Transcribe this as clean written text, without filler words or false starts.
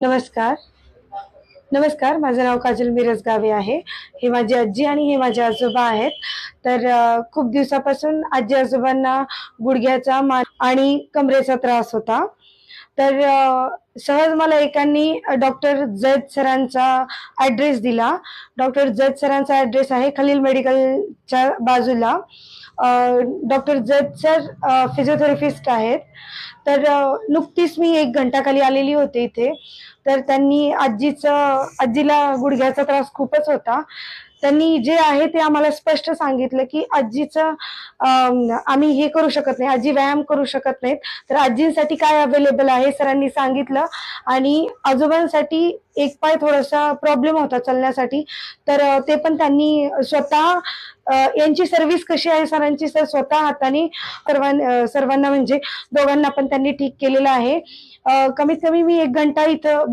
नमस्कार. नमस्कार. माझं नाव काजल मिरजगावे आहे. हे माझी आजी आणि हे माझे आजोबा आहेत. तर खूप दिवसापासून आजी-आजोबांना गुडघ्याचा, मान आणि कमरेचा त्रास होता. तर सहज मला एकांनी डॉक्टर जैद सरांचा ॲड्रेस दिला. डॉक्टर जैद सरांचा ॲड्रेस आहे खलील मेडिकलच्या बाजूला. अ, डॉक्टर जैद सर फिजिओथेरपिस्ट आहेत. तर नुकतीच मी 1 घंटाखाली आलेली होते इथे. तर त्यांनी आजीला गुडघ्याचा त्रास खूपच होता. त्यांनी जे आहे ते आम्हाला स्पष्ट सांगितलं, की आम्ही हे करू शकत नाही, आजी व्यायाम करू शकत नाहीत. तर आजींसाठी काय अवेलेबल आहे सरांनी सांगितलं आणि आजोबांसाठी एक पाय थोडासा प्रॉब्लेम होता चालण्यासाठी. तर ते पण त्यांनी स्वतः यांची सर्व्हिस कशी आहे सरांची, सर स्वतः हाताने सर्वांना म्हणजे दोघांना पण त्यांनी ठीक केलेलं आहे. कमीत कमी मी 1 घंटा इथं